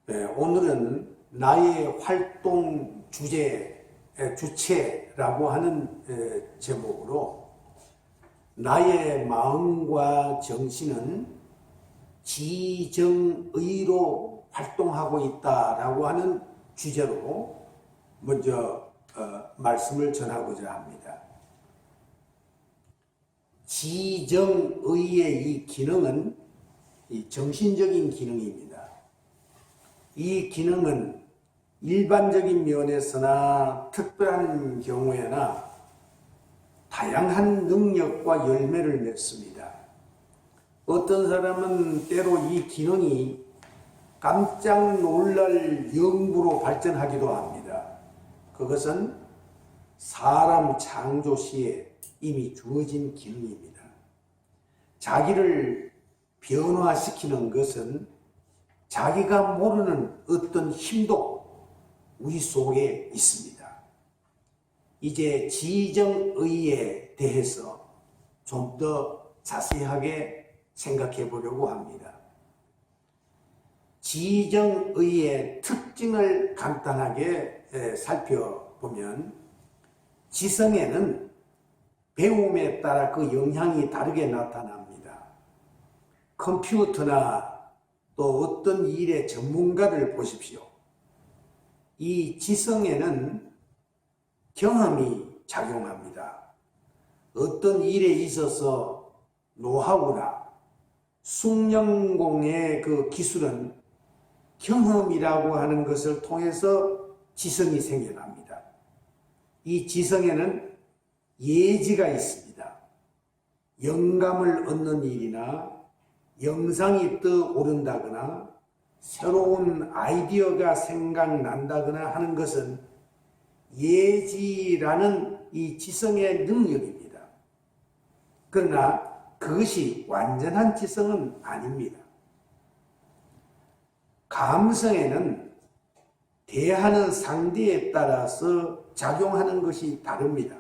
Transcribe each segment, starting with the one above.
오늘은 나의 활동 주체라고 하는 제목으로 나의 마음과 정신은 지정의로 활동하고 있다라고 하는 주제로 먼저 말씀을 전하고자 합니다. 지정의의 이 기능은 이 정신적인 기능입니다. 이 기능은 일반적인 면에서나 특별한 경우에나 다양한 능력과 열매를 맺습니다. 어떤 사람은 때로 이 기능이 깜짝 놀랄 영구로 발전하기도 합니다. 그것은 사람 창조 시에 이미 주어진 기능입니다. 자기를 변화시키는 것은 자기가 모르는 어떤 힘도 우리 속에 있습니다. 이제 지정의에 대해서 좀 더 자세하게 생각해 보려고 합니다. 지정의의 특징을 간단하게 살펴보면 지성에는 배움에 따라 그 영향이 다르게 나타납니다. 컴퓨터나 또 어떤 일의 전문가를 보십시오. 이 지성에는 경험이 작용합니다. 어떤 일에 있어서 노하우나 숙련공의 그 기술은 경험이라고 하는 것을 통해서 지성이 생겨납니다. 이 지성에는 예지가 있습니다. 영감을 얻는 일이나 영상이 떠오른다거나 새로운 아이디어가 생각난다거나 하는 것은 예지라는 이 지성의 능력입니다. 그러나 그것이 완전한 지성은 아닙니다. 감성에는 대하는 상대에 따라서 작용하는 것이 다릅니다.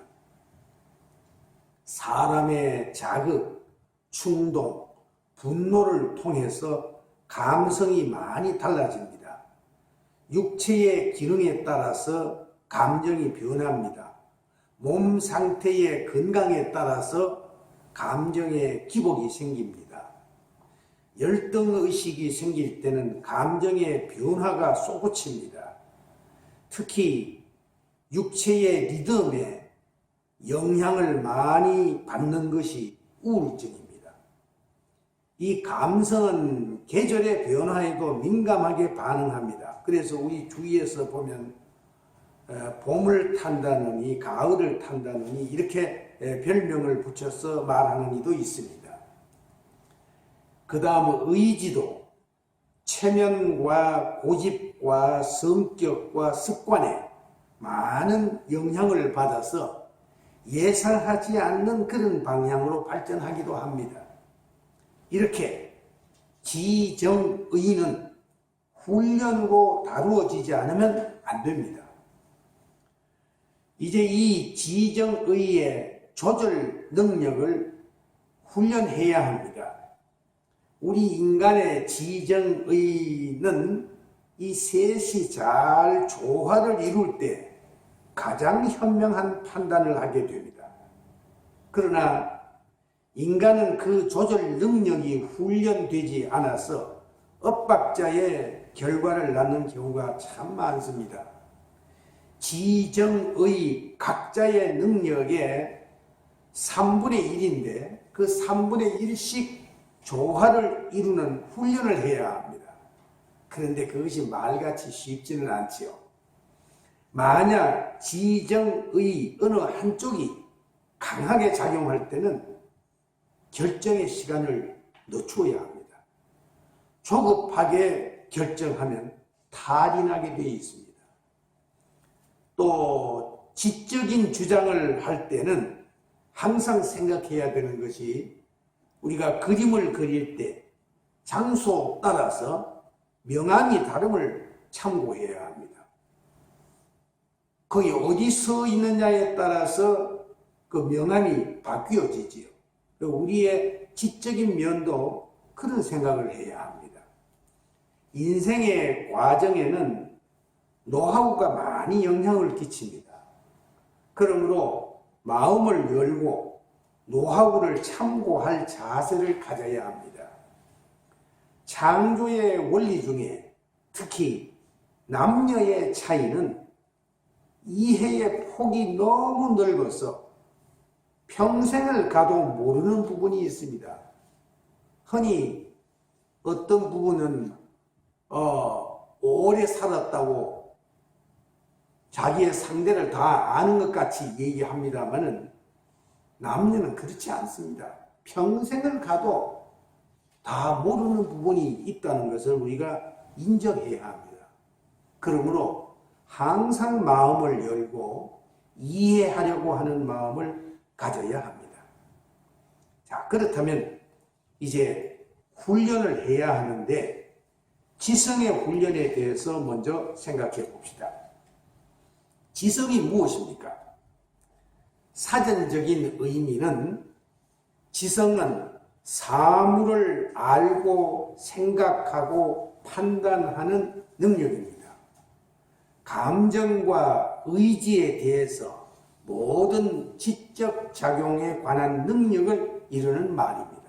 사람의 자극, 충동, 분노를 통해서 감성이 많이 달라집니다. 육체의 기능에 따라서 감정이 변합니다. 몸 상태의 건강에 따라서 감정의 기복이 생깁니다. 열등의식이 생길 때는 감정의 변화가 솟구칩니다. 특히 육체의 리듬에 영향을 많이 받는 것이 우울증입니다. 이 감성은 계절의 변화에도 민감하게 반응합니다. 그래서 우리 주위에서 보면 봄을 탄다느니 가을을 탄다느니 이렇게 별명을 붙여서 말하는 이도 있습니다. 그 다음 의지도 체면과 고집과 성격과 습관에 많은 영향을 받아서 예상하지 않는 그런 방향으로 발전하기도 합니다. 이렇게 지정의는 훈련으로 다루어지지 않으면 안 됩니다. 이제 이 지정의의 조절 능력을 훈련해야 합니다. 우리 인간의 지정의는 이 셋이 잘 조화를 이룰 때 가장 현명한 판단을 하게 됩니다. 그러나 인간은 그 조절 능력이 훈련되지 않아서 엇박자의 결과를 낳는 경우가 참 많습니다. 지정의 각자의 능력의 3분의 1인데 그 3분의 1씩 조화를 이루는 훈련을 해야 합니다. 그런데 그것이 말같이 쉽지는 않지요. 만약 지정의 어느 한쪽이 강하게 작용할 때는 결정의 시간을 늦추어야 합니다. 조급하게 결정하면 탈이 나게 되어 있습니다. 또 지적인 주장을 할 때는 항상 생각해야 되는 것이 우리가 그림을 그릴 때 장소 따라서 명암이 다름을 참고해야 합니다. 거기 어디 서 있느냐에 따라서 그 명암이 바뀌어지지요. 우리의 지적인 면도 그런 생각을 해야 합니다. 인생의 과정에는 노하우가 많이 영향을 끼칩니다. 그러므로 마음을 열고 노하우를 참고할 자세를 가져야 합니다. 창조의 원리 중에 특히 남녀의 차이는 이해의 폭이 너무 넓어서 평생을 가도 모르는 부분이 있습니다. 흔히 어떤 부분은 오래 살았다고 자기의 상대를 다 아는 것 같이 얘기합니다만은 남녀는 그렇지 않습니다. 평생을 가도 다 모르는 부분이 있다는 것을 우리가 인정해야 합니다. 그러므로 항상 마음을 열고 이해하려고 하는 마음을 가져야 합니다. 자, 그렇다면 이제 훈련을 해야 하는데 지성의 훈련에 대해서 먼저 생각해 봅시다. 지성이 무엇입니까? 사전적인 의미는 지성은 사물을 알고 생각하고 판단하는 능력입니다. 감정과 의지에 대해서 모든 지적 작용에 관한 능력을 이루는 말입니다.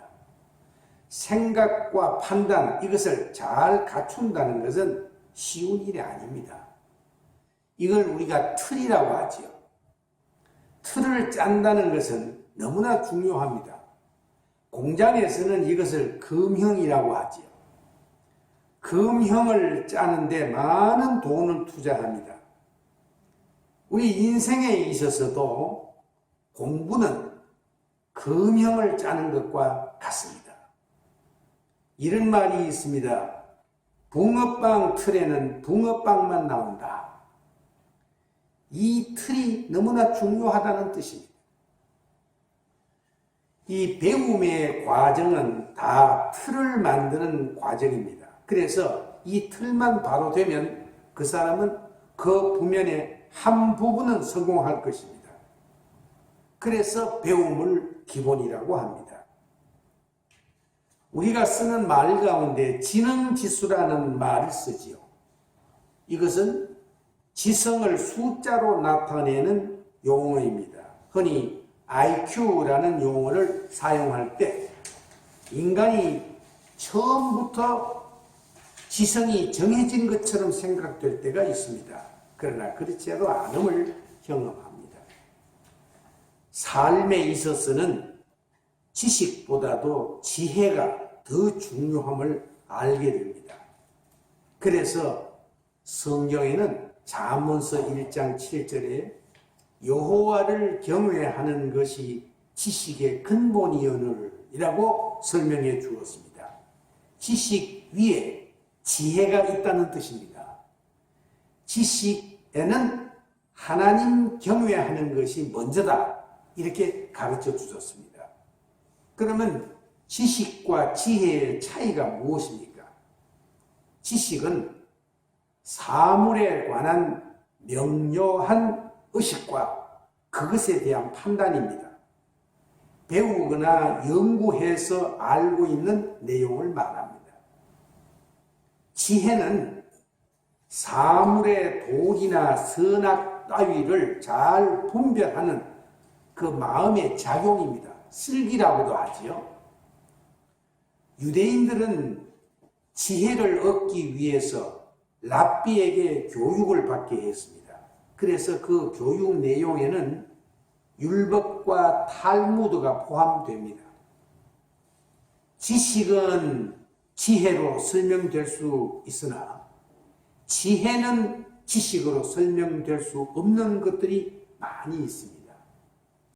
생각과 판단, 이것을 잘 갖춘다는 것은 쉬운 일이 아닙니다. 이걸 우리가 틀이라고 하지요. 틀을 짠다는 것은 너무나 중요합니다. 공장에서는 이것을 금형이라고 하지요. 금형을 짜는데 많은 돈을 투자합니다. 우리 인생에 있어서도 공부는 금형을 짜는 것과 같습니다. 이런 말이 있습니다. 붕어빵 틀에는 붕어빵만 나온다. 이 틀이 너무나 중요하다는 뜻입니다. 이 배움의 과정은 다 틀을 만드는 과정입니다. 그래서 이 틀만 바로 되면 그 사람은 그 부면의 한 부분은 성공할 것입니다. 그래서 배움을 기본이라고 합니다. 우리가 쓰는 말 가운데 지능지수라는 말을 쓰지요. 이것은 지성을 숫자로 나타내는 용어입니다. 흔히 IQ라는 용어를 사용할 때 인간이 처음부터 지성이 정해진 것처럼 생각될 때가 있습니다. 그러나 그렇지 않음을 경험합니다. 삶에 있어서는 지식보다도 지혜가 더 중요함을 알게 됩니다. 그래서 성경에는 잠언서 1장 7절에 여호와를 경외하는 것이 지식의 근본이오늘이라고 설명해 주었습니다. 지식 위에 지혜가 있다는 뜻입니다. 지식에는 하나님 경외하는 것이 먼저다, 이렇게 가르쳐 주셨습니다. 그러면 지식과 지혜의 차이가 무엇입니까? 지식은 사물에 관한 명료한 의식과 그것에 대한 판단입니다. 배우거나 연구해서 알고 있는 내용을 말합니다. 지혜는 사물의 도리나 선악 따위를 잘 분별하는 그 마음의 작용입니다. 슬기라고도 하지요. 유대인들은 지혜를 얻기 위해서 랍비에게 교육을 받게 했습니다. 그래서 그 교육 내용에는 율법과 탈무드가 포함됩니다. 지식은 지혜로 설명될 수 있으나 지혜는 지식으로 설명될 수 없는 것들이 많이 있습니다.